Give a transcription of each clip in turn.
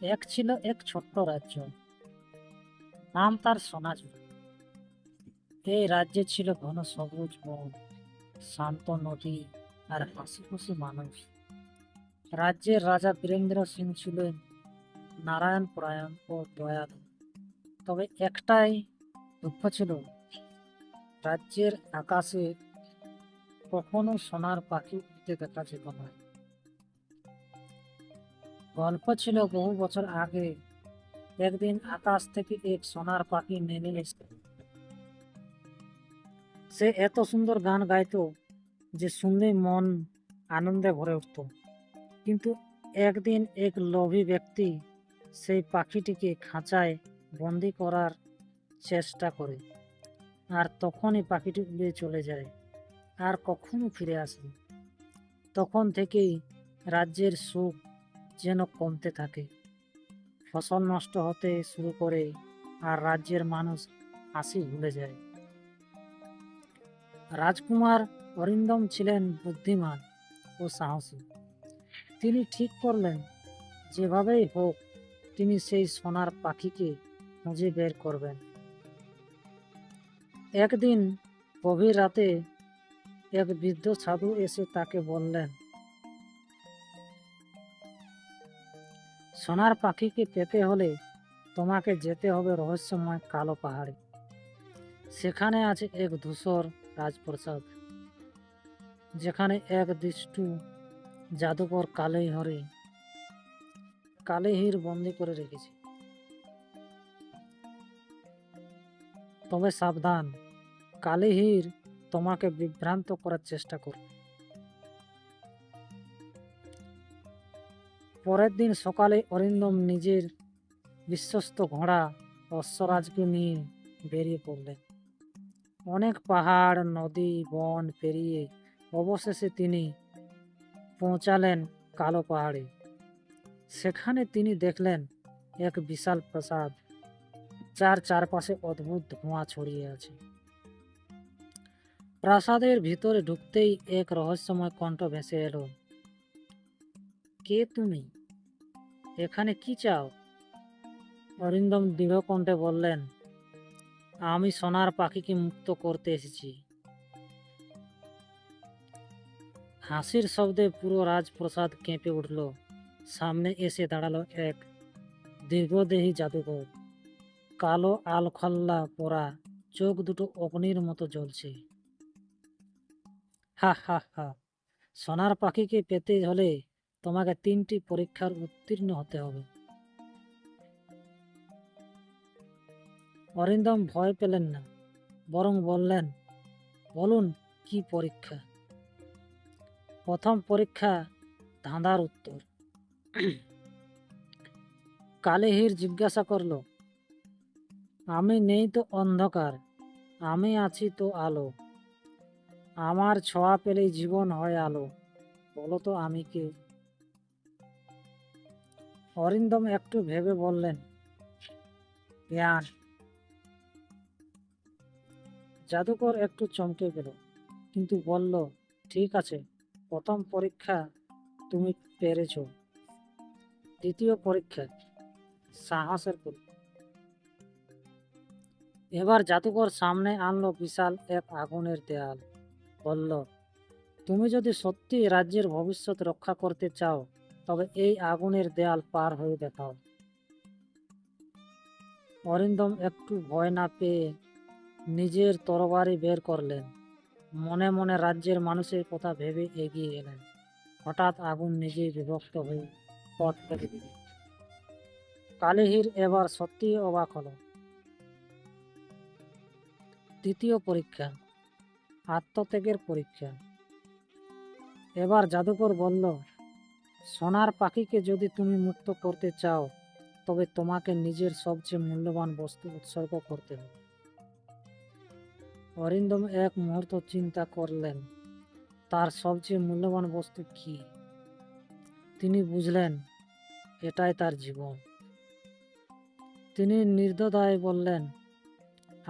এক ছিল এক ছোট্ট রাজ্য, নাম তার সোনাঝুরি। এই রাজ্যে ছিল ঘন সবুজ বন, শান্ত নদী আর হাসি খুশি মানুষ। রাজ্যের রাজা বীরেন্দ্র সিং ছিলেন নারায়ণ পরায়ণ ও দয়ালু। তবে একটাই দুঃখ ছিল, রাজ্যের আকাশে কখনো সোনার পাখি উঠতে দেখা যেত না। গল্প ছিল বহু বছর আগে একদিন আকাশ থেকে এক সোনার পাখি নেমে এসে সে এত সুন্দর গান গাইতো যে শুনলে মন আনন্দে ভরে উঠত। কিন্তু একদিন এক লোভী ব্যক্তি সেই পাখিটিকে খাঁচায় বন্দি করার চেষ্টা করে, আর তখনই পাখিটি উড়ে চলে যায় আর কখনো ফিরে আসে। তখন থেকেই রাজ্যের সুখ যেন কমতে থাকে, ফসল নষ্ট হতে শুরু করে আর রাজ্যের মানুষ হাসি ভুলে যায়। রাজকুমার অরিন্দম ছিলেন বুদ্ধিমান ও সাহসী। তিনি ঠিক করলেন যেভাবেই হোক তিনি সেই সোনার পাখিকে খুঁজে বের করবেন। একদিন গভীর রাতে এক বৃদ্ধ সাধু এসে তাকে বললেন, সোনার পাখিকে পেতে হলে তোমাকে যেতে হবে রহস্যময় কালো পাহাড়ে। সেখানে আছে এক ধূসর রাজপ্রাসাদ, যেখানে এক দুষ্টু জাদুকর কালেহির বন্দি করে রেখেছে। তবে সাবধান, কালেহির তোমাকে বিভ্রান্ত করার চেষ্টা করবে। পরের দিন সকালে অরিন্দম নিজের বিশ্বস্ত ঘোড়া অশ্বরাজকে নিয়ে বেরিয়ে পড়লেন। অনেক পাহাড়, নদী, বন পেরিয়ে অবশেষে তিনি পৌঁছালেন কালো পাহাড়ে। সেখানে তিনি দেখলেন এক বিশাল প্রাসাদ, যার চারপাশে অদ্ভুত ধোঁয়া ছড়িয়ে আছে। প্রাসাদের ভিতরে ঢুকতেই এক রহস্যময় কণ্ঠ ভেসে এলো, কে তুমি? এখানে কি চাও? অরিন্দম দৃঢ় কণ্ঠে বললেন, আমি সোনার পাখিকে মুক্ত করতে এসেছি। হাসির শব্দে পুরো রাজপ্রাসাদ কেঁপে উঠল। সামনে এসে দাঁড়ালো এক দীর্ঘদেহী জাদুকর, কালো আলখাল্লা পরা, চোখ দুটো অগ্নির মতো জ্বলছে। হা হা হা, সোনার পাখিকে পেতে হলে তোমাকে 3টি পরীক্ষার উত্তীর্ণ হতে হবে। অরিন্দম ভয় পেলেন না, বরং বললেন, বলুন কি পরীক্ষা? প্রথম পরীক্ষা, ধাঁধার উত্তর। কালেহির জিজ্ঞাসা করল, আমি নেই তো অন্ধকার, আমি আছি তো আলো, আমার ছোঁয়া পেলেই জীবন হয় আলো, বলো তো আমি কে? অরিন্দম একটু ভেবে বললেন, জ্ঞান। জাদুকর একটু চমকে গেল, কিন্তু বলল, ঠিক আছে, প্রথম পরীক্ষা তুমি পেরেছ। দ্বিতীয় পরীক্ষা, সাহসের পরীক্ষা। এবার জাদুকর সামনে আনলো বিশাল এক আগুনের দেয়াল। বলল, তুমি যদি সত্যি রাজ্যের ভবিষ্যৎ রক্ষা করতে চাও তবে এই আগুনের দেয়াল পার হয়ে দেখাও। অরিন্দম একটু ভয় না পেয়ে নিজের তরবারি বের করলেন। মনে মনে রাজ্যের মানুষের কথা ভেবে এগিয়ে এলেন। হঠাৎ আগুন নিজেই বিভক্ত হয়ে পথ পেতে দিল। কালিহির এবার সত্যিই অবাক হলো। তৃতীয় পরীক্ষা, আত্মত্যাগের পরীক্ষা। এবার জাদুকর বলল, সোনার পাখিকে যদি তুমি মুক্ত করতে চাও তবে তোমাকে নিজের সবচেয়ে মূল্যবান বস্তু উৎসর্গ করতে হবে। অরিন্দম এক মুহূর্ত চিন্তা করলেন, তার সবচেয়ে মূল্যবান বস্তু কি? তিনি বুঝলেন এটাই তার জীবন। তিনি নির্দ্বিধায় বললেন,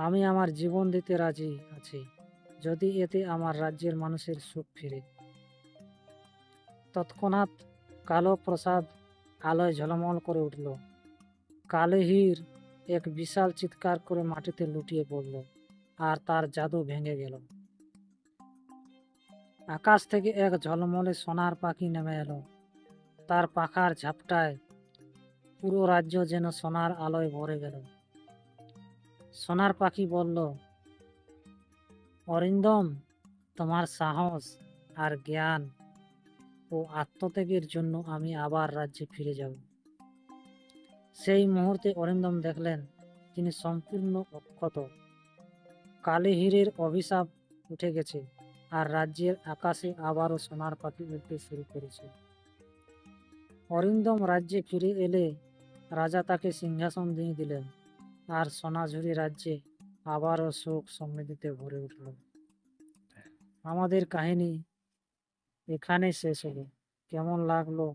আমি আমার জীবন দিতে রাজি আছি, যদি এতে আমার রাজ্যের মানুষের সুখ ফিরে। তৎক্ষণাৎ কালো প্রাসাদ আলোয় ঝলমল করে উঠল। কালো হির এক বিশাল চিৎকার করে মাটিতে লুটিয়ে পড়ল, আর তার জাদু ভেঙে গেল। আকাশ থেকে এক ঝলমলে সোনার পাখি নেমে এলো। তার পাখার ঝাপটায় পুরো রাজ্য যেন সোনার আলোয় ভরে গেল। সোনার পাখি বলল, অরিন্দম, তোমার সাহস আর জ্ঞান ও আত্মত্যাগের জন্য আমি আবার রাজ্যে ফিরে যাব। সেই মুহূর্তে অরিন্দম দেখলেন তিনি সম্পূর্ণ অক্ষত। কালী হীরের অভিশাপ উঠে গেছে, আর রাজ্যের আকাশে আবারও সোনার পাখি উঠতে শুরু করেছে। অরিন্দম রাজ্যে ফিরে এলে রাজা তাকে সিংহাসন দিয়ে দিলেন, আর সোনাঝুরি রাজ্যে আবারও সুখ সমৃদ্ধিতে ভরে উঠল। আমাদের কাহিনী এখানে শেষ হলো। কেমন লাগলো